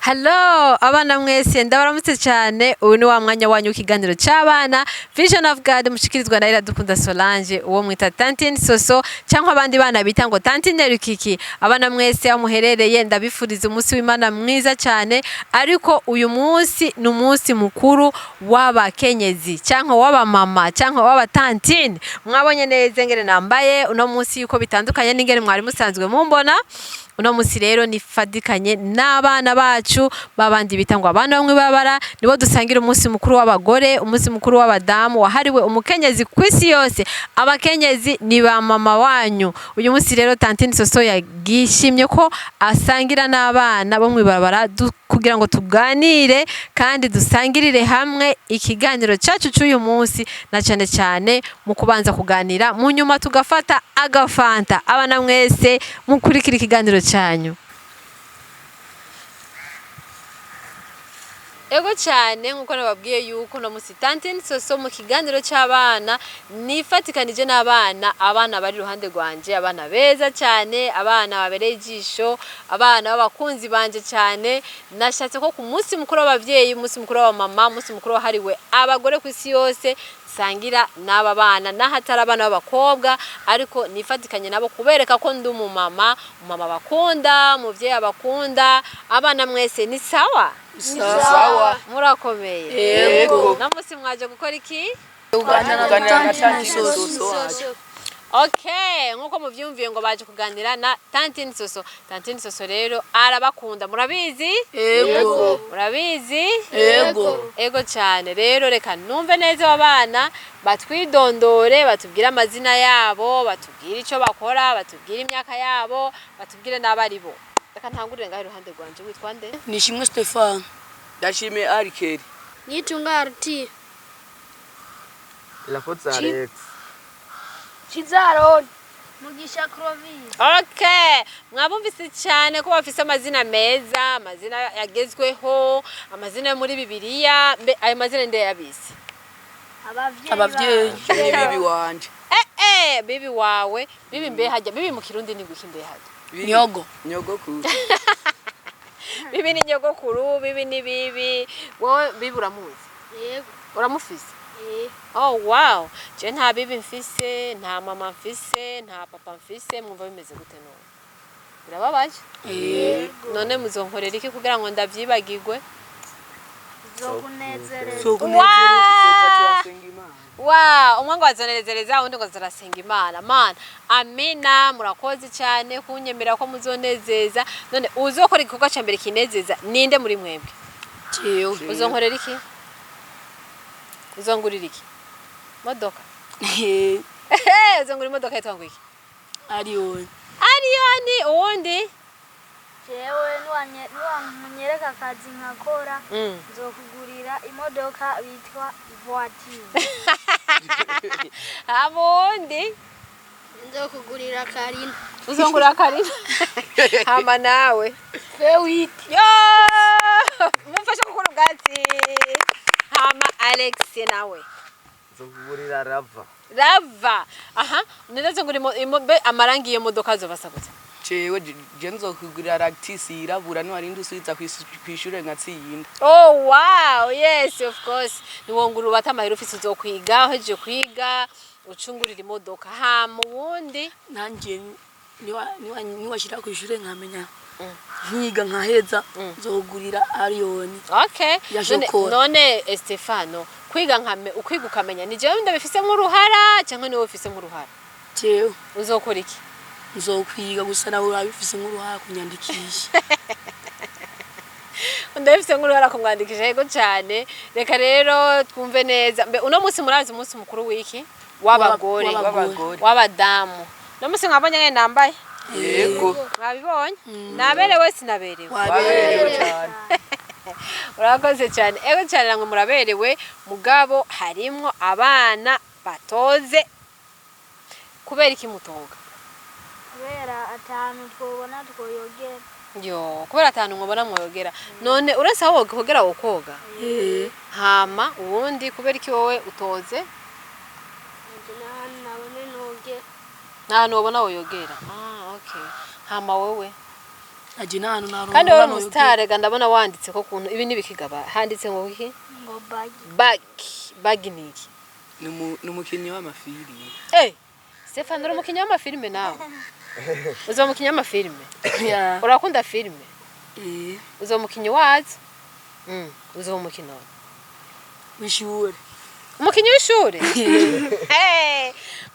Hello, abana mwese ndabaramutse cyane. Uyu ni wa mwanya wanyu w'ikiganiro cy'abana Vision of God mushikirizwa na Iradukunda Solange, uwo mwita Tantine Soso cyangwa abandi bana bita ngo Tantine Rukiki. Abana mwese aho muherereye ndabifuriza umunsi w'Imana mwiza cyane, ariko uyu munsi ni umunsi mukuru w'abakenyezi cyangwa w'abamama cyangwa w'abatantine. Mwabonye neza ngere nambaye uno munsi yuko bitandukanye n'ingere mwari musanzwe mumbona. Uno munsi rero nifadikanye n'abana bacu babandi bita ngo abana bamwe babara, nibo dusangira umunsi mukuru w'abagore, umunsi mukuru w'abadamu wahariwe umukenyezi kw'isi yose. Abakenyezi ni ba mama wanyu. Uyu munsi rero Tantine Soso yagishimye ko asangira n'abana bo mwibabara kugira ngo tuganire kandi dusangirire hamwe ikiganiro cyacu cy'uyu munsi, na cyane cyane mu kubanza kuganira mu nyuma tugafata agafanta. Abana mwese mukurikira ikiganiro cyanyu. Ego cyane nkuko nababwiye yuko no musi Tantine Soso mu kiganiro cy'abana nifatikanije n'abana bari ruhande rwanje, abana beza cyane, abana babereye ijisho, abana b'abakunzi banje cyane. Nashatse ko ku munsi mukuru w'abavyeyi, umunsi mukuru wa mama, umunsi mukuru wahariwe abagore ku isi yose, sangira n'aba bana nahatari abana b'abakobwa, ariko nifatikanye nabo kubereka ko ndi umumama bakunda, umuvyeyi abakunda. Abana mwese ni sawa? Sawa. Murakomeye? Yego. Namusi mwaje gukora iki? Kuganira na Tantine Soso. Okay, nkuko muvyumviye ngo baje kuganira na Tantine Soso. Tantine Soso rero arabakunda, murabizi? Yego. Murabizi? Yego. Ego cyane. Rero reka numve neza abana batwidondore, batubwire amazina yabo, batubwire icyo bakora, batubwire imyaka yabo, batubwire n'abari bo. Reka ntangurire ngaho iruhande rwanje. Witwa nde? Nishimwe Stefan. Ndashime Arikeri. Nitunga Arti. Lafotsa Alex. Chizaro. Mugisha Clovis. Okay, mwabumvise cyane ko bafise amazina meza, amazina yagezweho, amazina yo muri Bibiliya. Ayo mazina nde yabise? Abavyeyi bibi wanje. Bibi wawe, bibi mbe hajya, bibi mu Kirundi ni guki mbe hajya? Nyogokuru. Bibi ni nyogokuru, bibi ni bibi. Wowe bibi uramuzi? Yego. Uramufise? Eh. Oh wow. Je nta bibi mfise, nta mama mfise, nta papa mfise, mwumva bimeze gute none? Birababaje? Yego. None muzonkorera iki kugira ngo ndavyibagirwe? Zokunezereza. Wow, umwe ngo azonezereza undi ngo azarasenga Imana. Man, amina, murakoze cyane kunyemera ko muzonezeza. None uzokora igikorwa cya mbere kinezeza ninde muri mwebwe? Jewe. Uzonkorera iki? Uzongurira iki? Modoka. Uzongurira imodoka yitwa ngo iki? Ariyoni. Ariyoni, uwundi? Jewe niwanyereka akazi nkakora, nzokugurira imodoka bitwa voiture. Abundi? Nzokugurira Karina. Uzongurira Karina? Hama nawe? Fewit. Yo! Mumfashe gukora ubwatsi. Hama Alex nawe? Zokugurira Rava. Aha, neza nguri amarangi yo modoka azobasa gute? Jewe je nzokugurira Lactis irabura no arindi usubiza kwishure ngatsinda. Oh wow, yes of course. Niwonguru batamahira ufise uzokwiga, heje kwiga, ucungurira imodoka. Ha mu wundi Nanje niwashira kwishure nkamenya. Nkiga nkaheza nzogurira Ariyoni. Okay. None Stefano, kwiga ukwiga ukamenya ni jewe ndabifise nk'uruhara cyangwa niwe ufise nk'uruhara? Jewe. Uzokora iki? Nzokwiga gusa nawe urabifise nk'uruhara kunyandikisha. Ndabifise nk'uruhara kumwandikisha. Yego cyane. Reka rero twumve neza. Mbe uno munsi murazi umunsi mukuru w'iki? W'abagore, w'abadamu. No munsi mwabonye ngene nambaye? Yego. Mwabibonye? Naberewe sinaberewe? Waberewe cyane. Urakoze cyane. Ego cyane namwe muraberewe, mugabo harimwo abana batoze. Kubera iki mutoga? Kubera atanu twobona twoyogera. Yo, kubera atanu mwobona mwoyogera. None urasa aho kogera wokoga? Hama uwundi kubera iki wowe utoze? Nabone noge. Nta nubona woyogera. Okay. Hama wowe? aje nanu naronka kandi wowe umusitare ga ndabona wanditse ko kuntu ibi nibikigaba handitse ngo iki ngo bagi niki numukinyi w'amafilime Stefan uri umukinyi w'amafilime nawe uzo umukinyi w'amafilime ya urakunda filime uzo umukinyi wazo uzo umukino w'ishure umukinyi w'ishure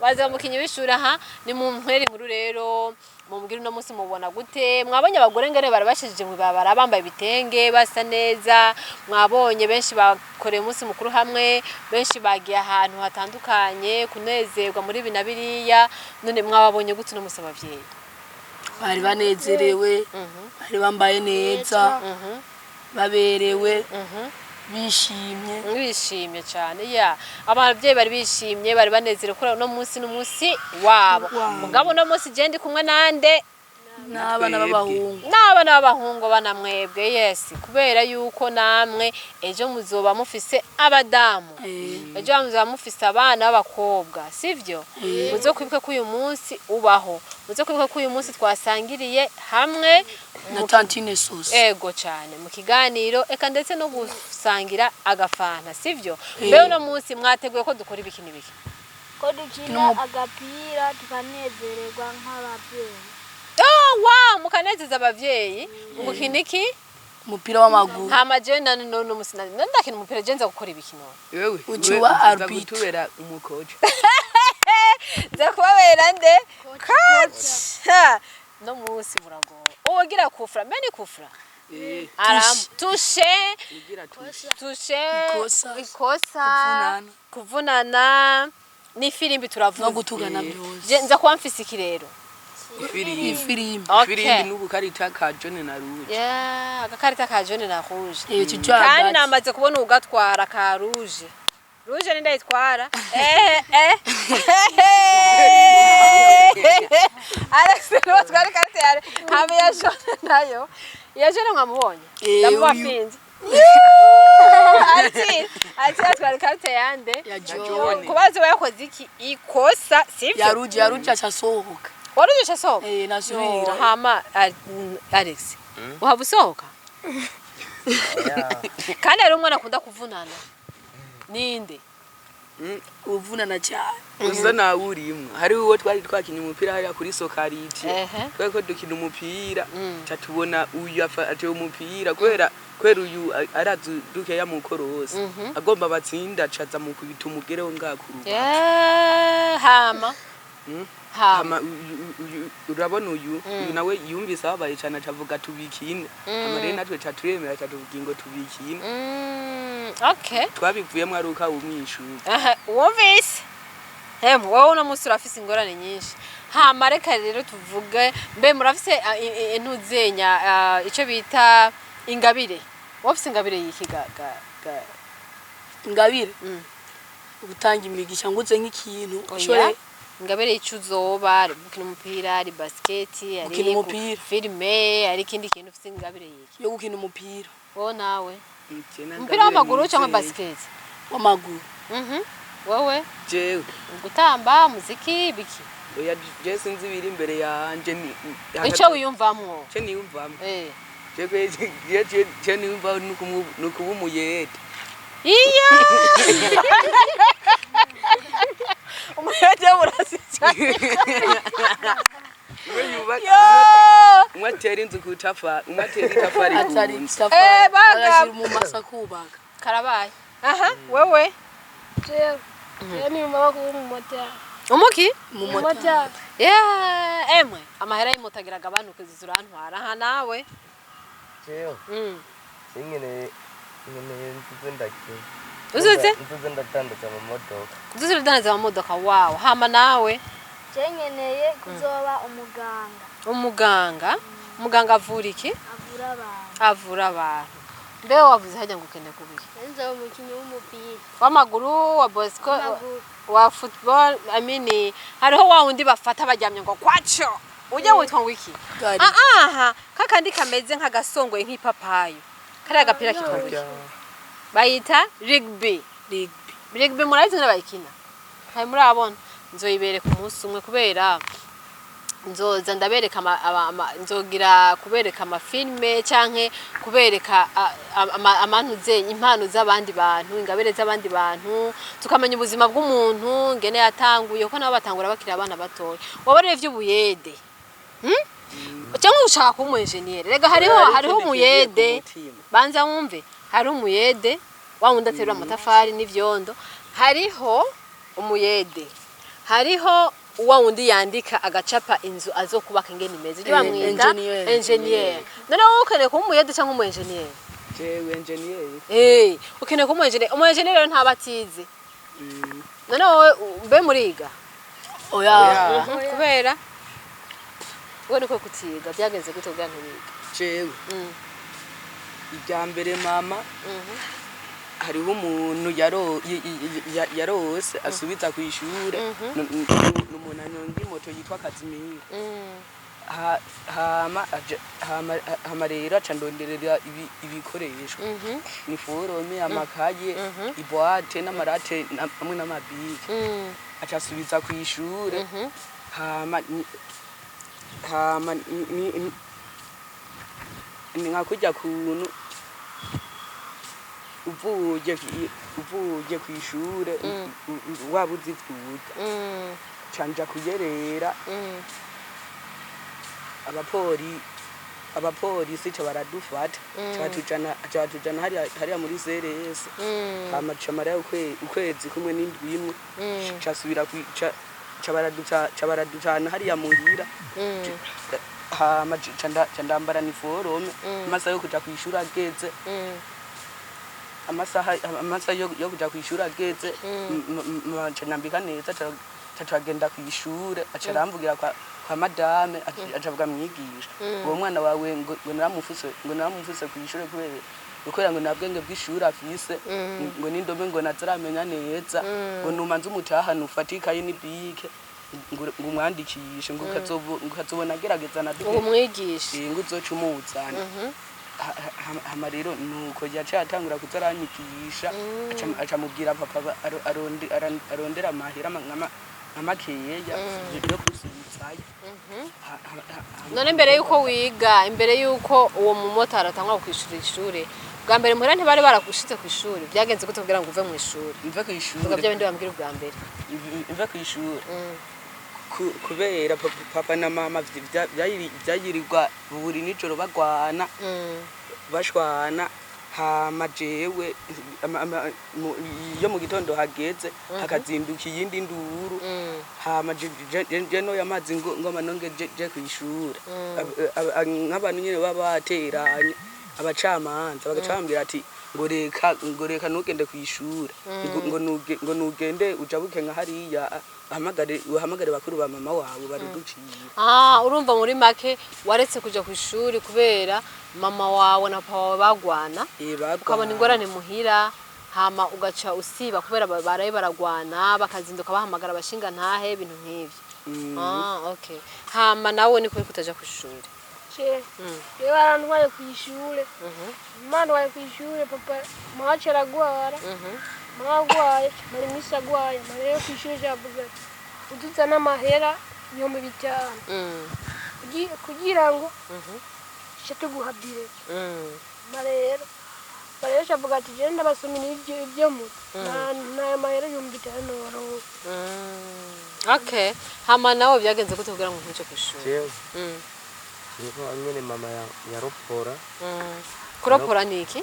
wazo umukinyi w'ishure aha ni mu ntweri nkuru rero mumbwira no munsi mubona gute mwabonye abagore ngene barabashije mu babara bambaye bitenge basa neza mwabonye benshi bakoreye umunsi mukuru hamwe benshi bagiye ahantu hatandukanye kunezerwa muri binabiriya none mwababonye gute no musaba abavyeyi bari banezerewe bari bambaye neza baberewe bishimye cyane ya abavyeyi bari bishimye bari banezerewe kuri no munsi n'umunsi wabo mugabo no munsi je ndi kumwe nande n'abana b'abahungu banamwebwe yes kubera yuko namwe ejo muzoba mufise abadamu ejo muzoba mufise abana b'abakobwa sivyo muzo kwibuka ko uyu munsi ubaho muzo kwibuka ko uyu munsi twasangiriye hamwe na tantine sauce ego cyane mu kiganiro eka ndetse no gusangira agafanta sivyo mbe no munsi mwateguye ko dukora ibikini biki ko dukina agapira tukanezererwa nk'abavyeyi wow mukanezeza abavyeyi umukiniki umupira w'amaguru hama je no musina ndakina umupira je nza gukora ibikino wewe uciwa arbitre umukoje za kubabera nde coach no musi murago ugira kufra meni kufra aram touche ikosa kuvunana ni filimbi turavuga no gutugana byose je nza kuba mfise ikirero ifirimbi n'ubu karita ka John na Rouge agakarita ka John na Rouge kijwa kandi namaze kubona ugatwara ka Rouge ni ndayitwara Alex no twari karita yare hame ya John nayo ya John mwamubonye ndamubafinze ati atwara karita yande ya John kubaza yakoze iki ikosa sivyo ya Rouge acasohoka warujisha sohoka nasubira hama Alex uhava usohoka kandi ari umwana akunda kuvunana ninde uvunana cyane uza nawe urimwe hari uwo twari twakinye umupira hariya kuri Sokariti twari ko dukina umupira catubona uyu afate umupira kwera uyu arazu duke ya mukorose agomba batsinda caza mu kubita umugereho ngakuru hama urabona uyu nawe yumvise abaye cyane acavuga tubikine amarene natwe caturemera catuvuga tubikine okay twabivuyemo aruka umwishuri wumvise wowe no musi urafise ingorane nyinshi hama reka rero tuvuge mbe murafise intuzenya ico bita ingabire wafise ingabire yikigaga ingabire gutanga imigisha nguze nk'ikintu shore ingabire icuzoba ari gukina umupira ari basket ari filme ari kindi kintu ufite ingabire yiki yo gukina umupira wo nawe umupira w'amaguru cyangwa basket w'amaguru wowe jewe gutamba muziki biki oya je sinzi biri imbere yanje ni ico wiyumvamwo je niyumvamwo je niyumva nukuba umuyede iya umuyede urasitsa umwatera inzu kutafa umwatera itafari baga mu masakubaga karabaye wewe ni mama ko mumota umuki mumota emwe amahera y'imotagira gabanuka zizurantwara aha nawe jeyo ingene ndake uzuze ndatandaza mu modoka uzuze mu modoka wow hama nawe cenyeneye kuzoba umuganga avura iki avura abantu mbe wavuze hajya ngo ukene kubiki nzo umukinyi w'umupira w'amaguru wa bosco wa football hariho wa wundi bafata bajyamye ngo kwacho ujya witwa ngo iki kakandi kameze nk'agasongoye nk'ipapayo kariya gapira kitwa ngo bayita rugby murabizi n'abayikina hari murabona nzoyibere ku munsi umwe kubera nzoza ndabereka nzogira kubereka amafilme canke kubereka impano z'abandi bantu, ingabire z'abandi bantu, tukamenya ubuzima bw'umuntu ngene yatanguye ko nabo batangura bakiri abana batoya. Wowe vy'ubuyede cyangwa ushaka kuba umu-engineer, rega hariho umuyede, banza wumve, hari umuyede wa wundi aterura amatafari n'ivyondo, hariho umuyede, hariho wa wundi yandika agacapa inzu azokubaka ingene imeze, ibyo bamwita engineer. None wowe ukeneye kuba umuyede cyangwa umu-engineer? jewe engineer. Ukeneye kuba umu-engineer. Umu-engineer rero ntabatize. None wowe mbe muriga? Oya. Kubera wowe niko kutiga byagenze gute ubwa ntibiga? Jewe ijya mbere mama hariho umuntu yarose asubiza ku ishure n'umuntu anyonga imoto yitwa Kazimira. hama rero aca ndonderera ibikoresho ni forome, amakaye, iboate n'amarate hamwe n'amabike, aca asubiza ku ishure. hama ni nka kurya kuntu uvuye ku ishure waba uzi kuvuga canja kuyerera. abapolisi ca baradufata catujana hariya muri CRS. hama camara ukwezi kumwe n'indwi imwe casubira ca baradutana hariya muhira. hama ca ndambara ni forome, amasaha yo kuja kw'ishuri ageze, amasaha yo kuja kw'ishuri ageze ca nambika neza ca turagenda kw'ishure. aca aramvugira kwa madame, aca avuga mwigisha, uwo mwana wawe ngo naramufuse kw'ishure kubera ngo nabwenge bw'ishuri afise, ngo n'indome ngo nazaramenya neza, ngo numanze umutahana ufate ikaye n'ibike ngo umwandikishe, ngo ukazobona agerageza na uwo mwigisha ngo uzoca umuzana. hama rero nuko yaciye atangura kuzaranyigisha, aca mubwira papa arondera amahera amakeya yo kusubizayo. None mbere yuko wiga, imbere yuko uwo mumotari atangura kwishura ishure, bwa mbere muhera ntibari baragushitse ku ishuri, byagenze gute kugira ngo uve mu ishuri? Mve ku ishuri vuga bya bindi bambwira bwa mbere. Mve ku ishuri kubera papa na mama byayirirwa buri nijoro bagwana bashwana. hama jewe iyo mu gitondo hageze hakazinduka iyindi nduru. hama je no yamazi ngoma nonge je ku ishuri. nk'abantu nyene baba bateranye abacamanza bagacambira ati ngo reka nugende ku ishuri, ngo nugende ujabuke nka hariya uhamagare bakuru ba mama wawe baruduciye. Urumva muri make waretse kuja ku ishuri kubera mama wawe na papa wawe bagwana, ukabona ingorane muhira, hama ugaca usiba kubera baraye baragwana, bakazinduka bahamagara abashinga ntahe ibintu nk'ivyo. Okay. Hama nawe ni kuri kutaja ku ishuri? Yewe arantwaye ku ishure, mwana waye ku ishure, papa mawacu aragwara, mwagwaye bari misi agwaye, marero ku ishure javuga uduza n'amahera 5,000 kugira ngo tuguha bire. marero shavuga ati je ndabasomira ibyo muto na mahera 5,000. Okay. Hama nawe byagenze gute kugira ngo ntuje ku ishuri? Niko nyene mama yaropora. Kuropora niki?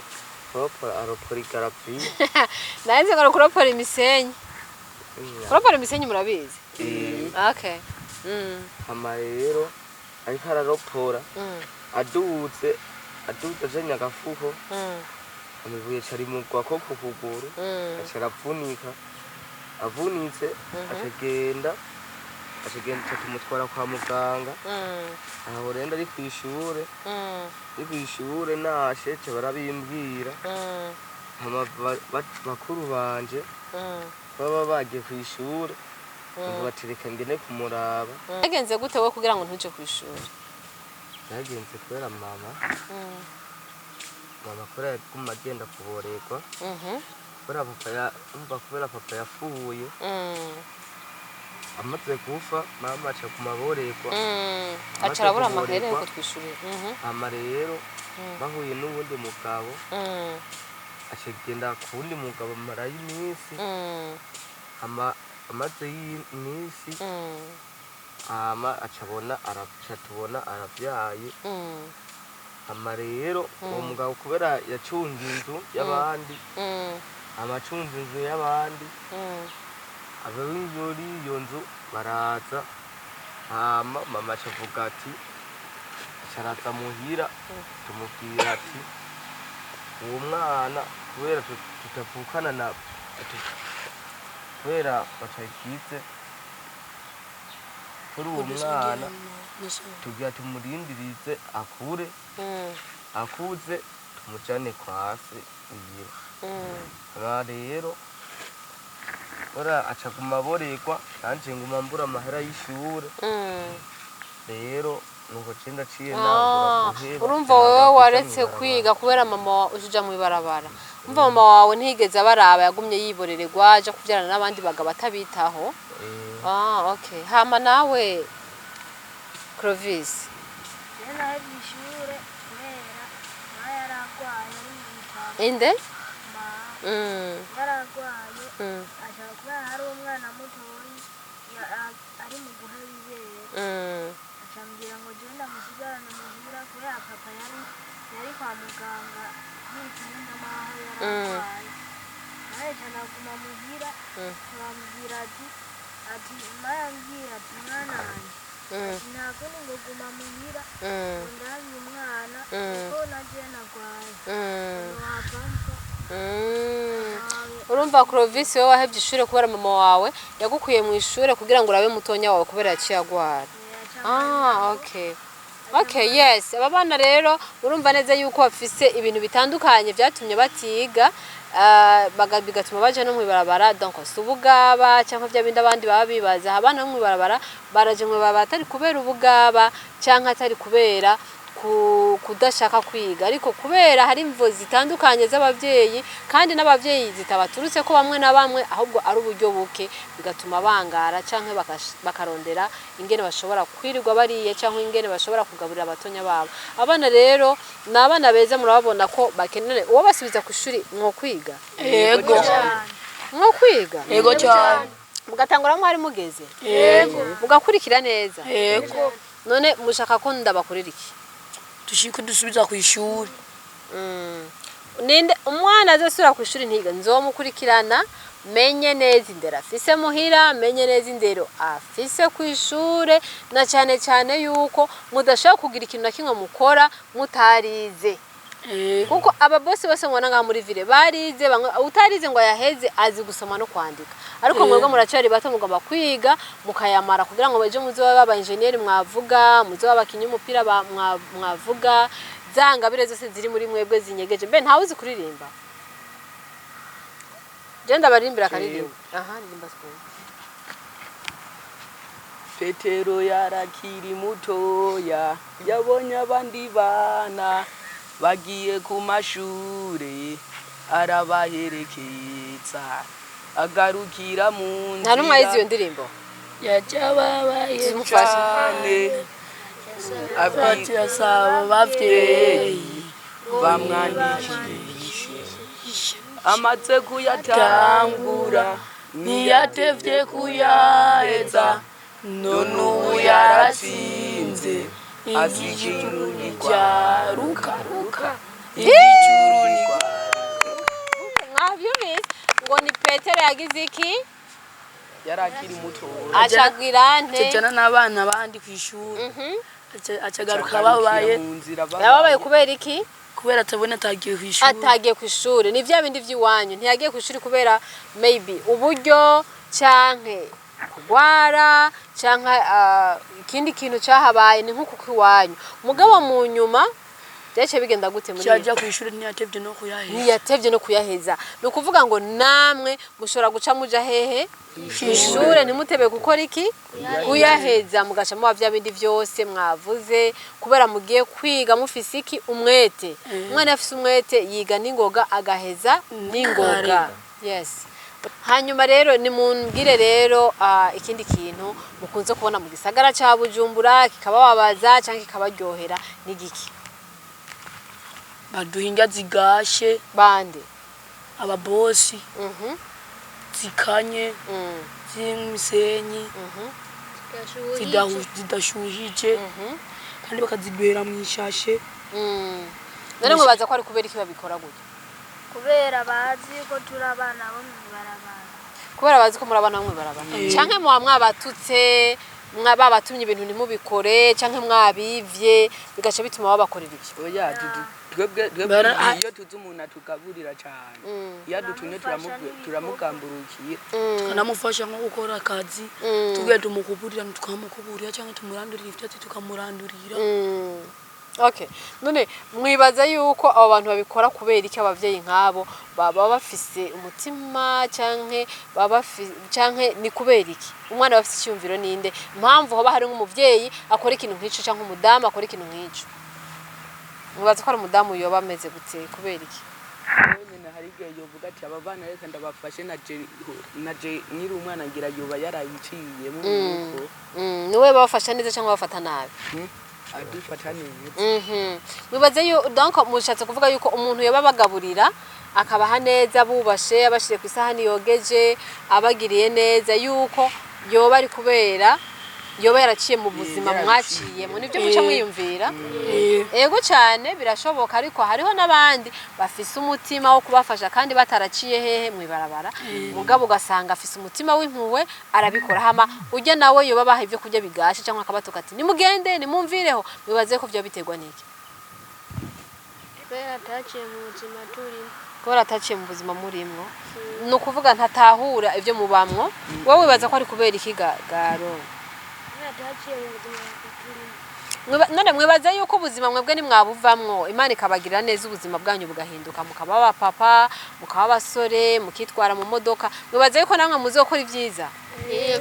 Aropora igarapi. Naenze ngo kuropora imisenyi. Kuropora imisenyi murabizi? Okay. Hama rero ariko araropora adutse ajenye agafuko, amivuye cari mugwa ko kukuguru, aca avunitse acagenda tumutwara kwa muganga. aho rero ari kw'ishure nashe ce barabimbwira. hama bakuru banje baba bagiye kw'ishure bati reka ngene kumuraba. Yagenze gute wowe kugira ngo ntuje ku ishuri? Yagenze kubera mama kubera yaguma agenda kuborerwa kubera papa yapfuye. amaze gupfa mama aca ku maborekwa aca arabura amahera yo kutwishyurira hama rero bahuye n'uwundi mugabo aca agenda ku wundi mugabo amarayo iminsi hama amaze y'iminsi hama aca tubona aravyaye hama rero uwo mugabo kubera yacunze inzu y'abandi amacunze inzu y'abandi ab'inzuri iyo nzu baraza hama mama aca avuga ati araza muhira tumubwira ati uwo mwana kubera tutavukana na kubera batakize kuri uwo mwana tugira tumurindirize akure akuze tumujane kwa se iyiwe rero ora aca ku maborekwa nanje nguma mbura amahera y'ishure rero nuko cenda ciye nangura kuheba urumva wewe waretse kwiga kubera mama uja mu ibarabara umva mama wawe ntigeze abaraba yagumye yiborererwa aja kuvyarana n'abandi bagabo atabitaho okay hama nawe Clovis ishure kubera yaragwaye inde yaragwaye ashaka kubera hari umwana mutoyi ari mu guhera ibere acambwira ngo jewe ndamusigarane muhira kubera papa yari kwa muganga yitanye n'amaho yaragwaye nawe canaguma muhira turambwira ati mayambwira ati mwana wanje ntabwo ni ngo guma muhira ngo ndabe umwana kuko naje nagwaye wapampa urumva Clovis wowe wahevye ishure kubera mama wawe yagukuye mu ishure kugira ngo urabe mutonya wawe kubera yaciye agwara okay yes aba bana rero urumva neza yuko bafise ibintu bitandukanye byatumye batiga bigatuma baje no mwibarabara donc subugaba cyangwa vya bindi abandi baba bibaza abana no mwibarabara baraje mwibarabara atari kubera ubugaba cyangwa atari kubera kudashaka kwiga ariko kubera hari imvo zitandukanye z'abavyeyi kandi n'abavyeyi zitabaturutse ko bamwe na bamwe ahubwo ari uburyo buke bigatuma bangara cyangwa bakarondera ingene bashobora kwirirwa bariye cyangwa ingene bashobora kugaburira abatonya babo abana rero nabana beza murababona ko bakenere uwo basubiza ku ishuri mwo kwiga yego mwo kwiga yego cyane mugatangura mwari mugeze yego mugakurikira neza yego none mushaka ko ndabakorera iki dushike dusubiza ku ishuri ninde umwana azasura ku ishuri ntiga nzomukurikirana menye neza indero afise muhira menye neza indero afise ku ishure na cyane cyane yuko mudashaka kugira ikintu na kimwe mukora mutarize kuko aba boss bose ngona nga muri ville barize utarize ngo yaheze azi gusoma no kwandika ariko mwebwe muracari bato mugomba kwiga mukayamara kugira ngo beje muzo baba engineer mwavuga muzo babakinyi umupira mwavuga zangabire zose ziri muri mwebwe zinyegeje mbe ntawe uzi kuririmba Jenda barimbira karirimba ndirimba siko Petero yarakiri mutoya yabonye abandi bana bagiye ku mashure arabaherekeza agarukira mu nzira nta numwe ayizi iyo ndirimbo yajababaye cyane abati asaba bavyeyi bamwandikishe amaze kuyatangura ntiyatevye kuyaheza none ubu yaratsinze azijuru nijyaruka mwavyumvise ngo ni Petero yagize iki yarakiri muto acagira nte tujana n'abana bandi ku ishuri acagaruka babaye kubera iki kubera atabona atagiye ku ishuri ni vya bindi vy'iwanyu ntiyagiye ku ishuri kubera maybe uburyo canke kugwara canke ikindi kintu cyahabaye ni nkuko kwiwanyu mugabo mu nyuma byace bigenda gute muri cyaje ku ishuri ntiyatevye no kuyaheza no kuvuga ngo namwe mushora guca muja hehe ishure ntimutebe gukora iki kuyaheza mugaca mu bavya bindi vyose mwavuze kubera mugiye kwiga mufise iki umwete umwana afise umwete yiga ningoga agaheza ningoga yes hanyuma rero nimumbwire rero ikindi kintu mukunze kubona mu gisagara ca Bujumbura kikabababaza canke kikabaryohera n'igiki baduha indya zigashe bande ababosi zikanye z'imisenyi zidashuhije kandi bakaziduhera mu ishashe none mwibaza ko ari kubera iki babikora gutya kubera bazi ko turi abana bo mw'ibarabara kubera bazi ko muri abana bamwe barabana canke muba mwabatutse babatumye ibintu ntimubikore canke mwabivye bigaca bituma babakorera ivyo oya twebwe iyo tuzi umuntu atugaburira cyane iyo dutumye turamugamburukira tukanamufasha nko gukora akazi tugiye tumukuburira tukamukuburira cyangwa tumurandurira ivyatsi tukamurandurira Okay. None mwibaza yuko abo bantu babikora kubera iki abavyeyi nkabo baba bafise umutima canke canke ni kubera iki umwana bafise icyumviro ninde impamvu hoba hari nk'umuvyeyi akora ikintu nk'ico canke umudamu akora ikintu nk'ico mwibaza ko ari umudamu yoba ameze gute kubera iki nyine hari igihe yovuga ati aba bana reka ndabafashe naje nyiri umwana ngira yoba yarayiciyemo nuko niwe babafasha neza cyangwa bafata nabi adufata neza mwibaze donc mushatse kuvuga yuko umuntu yoba bagaburira akabaha neza bubashe abashire ku isahani yogeje abagiriye neza yuko yoba ari kubera yoba yaraciye mu buzima mwaciyemo nivyo muca mwiyumvira ego cyane birashoboka ariko hariho nabandi bafise umutima wo kubafasha kandi bataraciye hehe mwibarabara mugabo ugasanga afise umutima w'impuwe arabikora hama ujya nawe yoba baha ivyo kurya bigashe cyangwa akabatoka ati nimugende nimumvireho mwibaze ko byo biterwa niki kubera ataciye mu buzima turimo kubera ataciye mu buzima murimwo nukuvuga ntatahura ivyo mubamwo wowe wibaza ko ari kubera iki garo none mwibaza yuko ubuzima mwebwe ni mwabuvamwo Imana ikabagirira neza ubuzima bwanyu bugahinduka mukaba abapapa mukaba abasore mukitwara mu modoka mwibaza yuko namwe muzokora ivyiza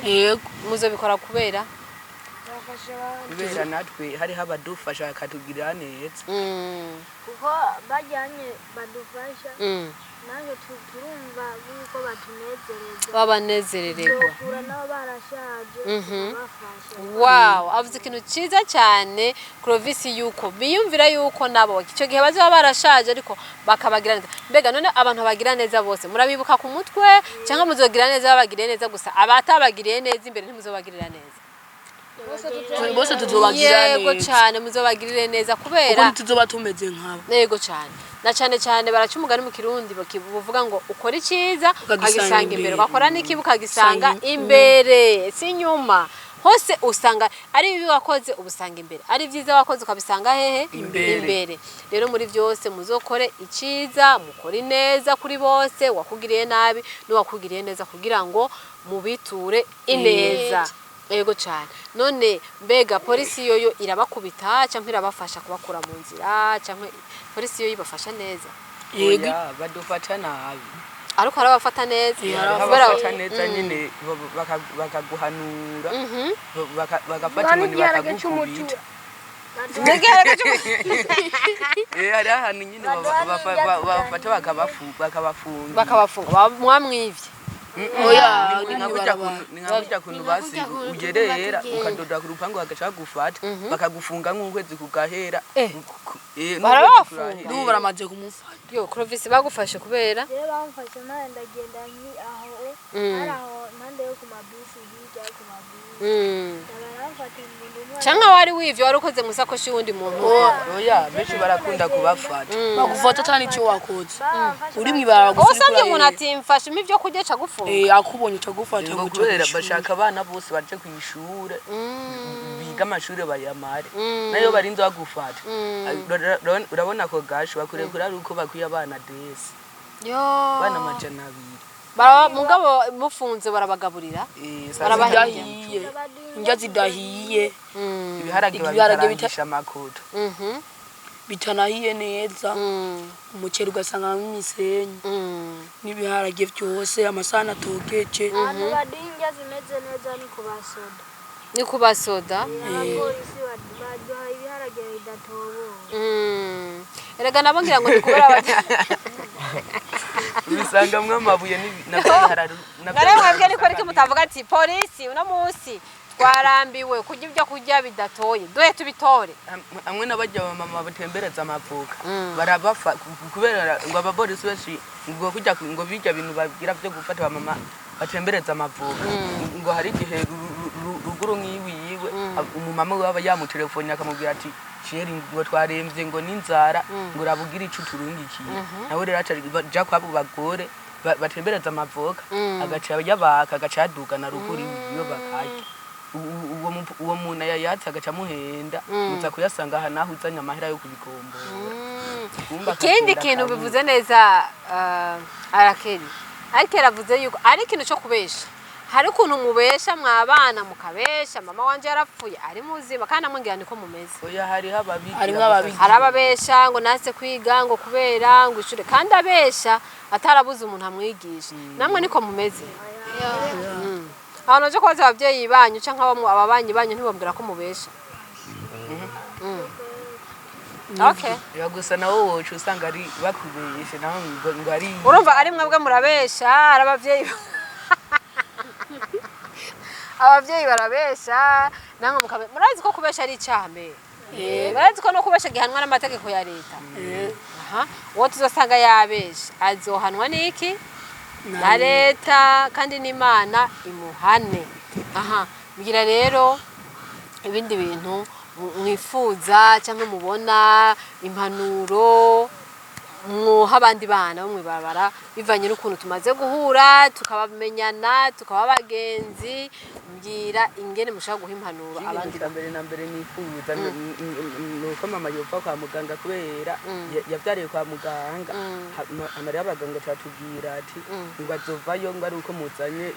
yego muzobikora kubera kubera natwe hariho abadufasha bakatugirira neza kuko bajyanye badufasha nange turumva yuko batunezereza babanezerererwa kura nabo barashaje bafasha wow avuze ikintu ciza cyane Clovis yuko biyumvira yuko nabo icyo gihe bazi barashaje ariko bakabagira neza mbega none abantu bagira neza bose murabibuka ku mutwe cyangwa muzogira neza babagiriye neza gusa abatabagiriye neza imbere ntimuzobagirira neza bose tuzobagira neza yego cyane muzobagirire neza kubera kuko tuzoba tumeze nkabo yego cyane na cyane baraca umugani mu kirundi bavuga ngo ukora iciza ukagisanga imbere ugakora n'ikibi ukagisanga imbere si nyuma hose usanga ari bibi wakoze ubusanga imbere ari vyiza wakoze ukabisanga hehe imbere rero muri byose muzokore iciza mukore neza kuri bose wakugiriye nabi n'uwakugiriye neza kugira ngo mubiture ineza yego cyane none mbega polisi yoyo irabakubita cyangwa irabafasha kubakura mu nzira cyangwa polisi yoyo ibafasha neza yego badufata nabi ariko arabafata neza barabafata neza nyine bakaguhanura bagafata inkoni bakagukubita hari ahantu nyine bafata bakabafunga mwamwivye oya ni nka kuntu basi ugerera ukadoda ku rupangu bagashaka gufata bakagufunga nk'ukwezi kugahera barabafunga n'ubu baramaze kumufata yo Clovis bagufashe kubera rero bamfashe nawe ndagenda hari aho mpande yo ku mabisi hirya yo ku mabisi cyangwa wari wivyo wari ukoze mu sakoshi y'undi muntu oya benshi barakunda kubafata bagufata cyane icyo wakoze uri mwibara usanga umuntu ati mfashe ivyo kurya cagufunga akubonye cagufata ngo kubera bashaka abana bose baje ku ishure biga amashure bayamare nayo barinze bagufata urabona ko gashi bakure kuri ari uko bakwiye abana desi yo bana majana abiri mugabo mufunze barabagaburira barabahiye indya zidahiye ibiharage babikarangisha amakoto bitanahiye neza umuceri ugasanga n'imisenyi n'ibiharage byose amasahani atokeje abantu badinga zimeze neza ni kubasoda abapolisi baduha ibiharage bidatoboye erega nabo ngira ngo ni kubera usangamwo amabuye n'abihararo nare mwebwe niko ariko mutavuga ati polisi uno munsi twarambiwe kurya ibyo kurya bidatoye duhe tubitore hamwe n'abajya mama batembereza amavuka barabafa kubera ngo abapolisi benshi ngo kujya ngo bijya bintu bagira byo gufata mama batembereza amavuka ngo hari igihe ruguru nk'iwiwe umumama waba yamutelefoni akamubwira ati sheri ngo twaremvye ngo n'inzara ngo rabugira ico turungikiye nawe rero aca kwabo bagore batembereza amavuka agaca yabaka agaca yaduga na ruguru iyo bakaye uwo muntu yayatse agaca muhenda muza kuyasanga aha naho uzanye amahera yo kubikombora ikindi kintu bivuze neza arakeri ariko aravuze yuko ari ikintu cyo kubesha hari ukuntu mubesha mwabana mukabesha mama wanje yarapfuye ari muzima kandi amwingira niko mumeze oya hari ababesha ngo nase kwiga ngo kubera ngo ishure kandi abesha atarabuze umuntu amwigisha namwe niko mumeze abantu cyo kwaza abavyeyi banyu canke ababanyi banyu ntibabwira ko mubesha okay ya gusa nawo wocu usanga ari bakubeshe naho ngo ari urumva ari mwebwe murabesha arabavyeyi abavyeyi barabesha namwe mukabe murazi ko kubesha ari icambe murazi ko no kubesha gihanwa n'amategeko ya leta uwo tuzosanga yabesha azohanwa niki na leta kandi n'Imana imuhane mbwira rero ibindi bintu mwifuza cyangwa mubona impanuro muha abandi bana bamwe babara bivanye n'ukuntu tumaze guhura tukabamenyana tukaba bagenzi mbwira ingene mushaka guha impanuro abandi mbere na mbere nifuza nuko mama yopfa kwa muganga kubera yavyariye kwa muganga amari abaganga cyatubwira ati ngo azovayo ngo ari uko muzanye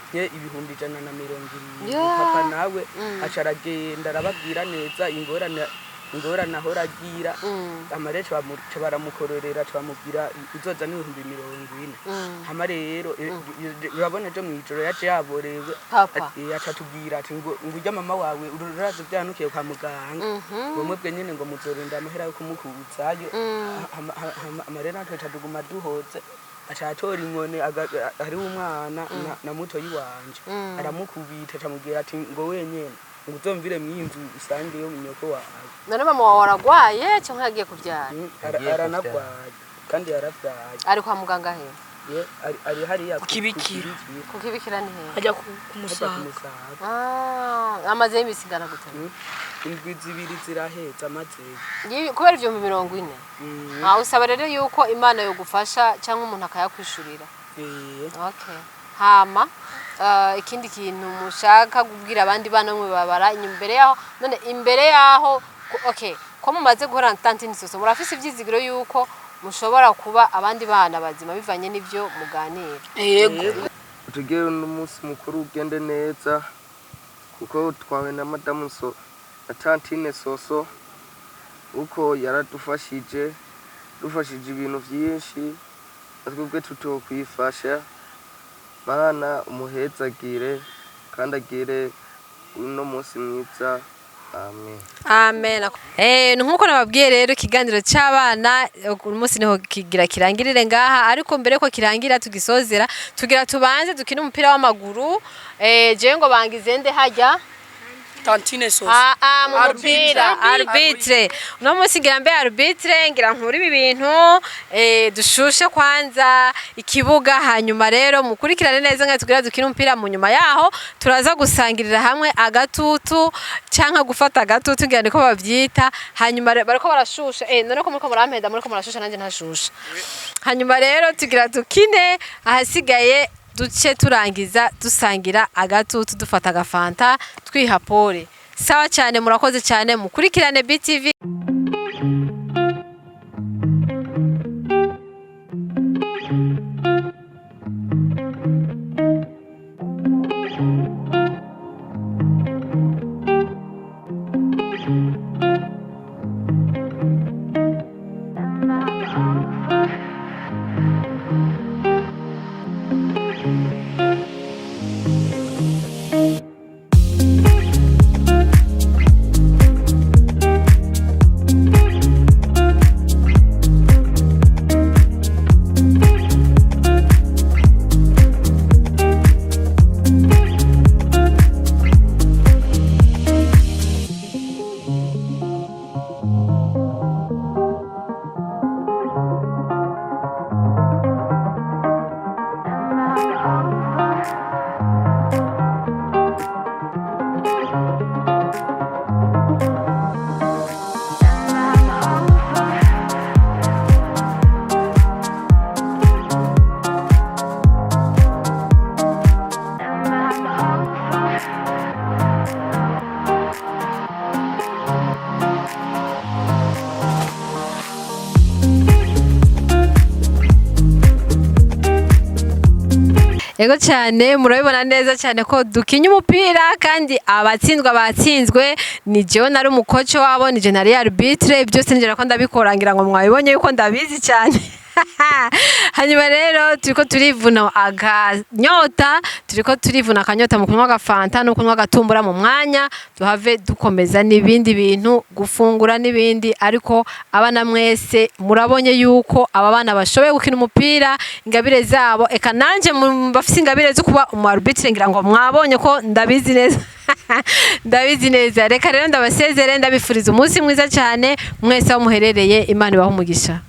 ibihumbi 120 papa nawe acaragenda arababwira neza ingorane ahora agira amarecho baramukororera twamubwira uzoza n'ibihumbi 40 hama rero urabona je mwijoro yaje yaborewe yacatubwira ati ngo urya mama wawe uraza byanukiye kwa muganga ngo mwebwe nyene ngo muzorinda amahera yo kumukuzayo amarera twatuguma duhoze acatora inkone ari umwana na muto yiwanje aramukubita acamubwira ati ngo wenyene nguzomvire mwinzu usange yo munyoko wawe none mama wawe aragwaye cyangwa yagiye kubyara aranagwaye kandi yaravyaye ari kwa muganga he ari hariya kukibikira ni he ajya kumusaga amaze imisigana gute indwi zibiri ziraheza amaze kubera ivyo 40 usaba rero yuko Imana yo gufasha cyangwa umuntu akayakwishurira okay hama ikindi kintu mushaka kubwira abandi bana mwe babara imbere yaho okay ko mumaze guhora Tantine Soso murafise ivyizigiro yuko mushobora kuba abandi bana bazima bivanye n'ivyo muganira yego tugere n'umunsi mukuru ugende neza kuko twawe na Madame Tantine Soso uko yaradufashije ibintu byinshi twebwe tutokwifasha Mana umuhezagire kandi agire uno munsi mwiza amen nkuko nababwiye rero ikiganiro cy'abana umunsi niho kigira kirangirire ngaha ariko mbere ko kirangira tugisozera tugira tubanze dukina umupira w'amaguru je ngo bangizende hajya Tantine Soso mupira arbitre no munsi ngira mbe arbitre ngira nkuri ibi bintu dushushe kwanza ikibuga hanyuma rero mukurikirane neza nka tugira dukina umupira mu nyuma yaho turaza gusangirira hamwe agatutu canka gufata agatutu ngira niko bavyita hanyuma bariko barashusha none ko muriko murampenda muriko murashusha nanje ntashusha hanyuma rero tugira dukine ahasigaye duce turangiza dusangira agatutu dufata agafanta twihapore sawa cyane murakoze cyane mukurikirane BTV Ego cyane murabibona neza cyane ko dukinye umupira kandi abatsindwa batsinzwe ni jewe nari umukoci wabo ni je nari arbitre byose ngira ko ndabikora ngira ngo mwabibonye yuko ndabizi cyane hanyuma rero turiko turivuna akanyota mu kunywa agafanta no kunywa agatumbura mu mwanya duhave dukomeza n'ibindi bintu gufungura n'ibindi ariko abana mwese murabonye yuko aba bana bashoboye gukina umupira ingabire zabo eka nanje bafise ingabire zo kuba umu arbitre ngira ngo mwabonye ko ndabizi neza ndabizi neza reka rero ndabasezere ndabifuriza umunsi mwiza cyane mwese aho muherereye Imana ibahe umugisha.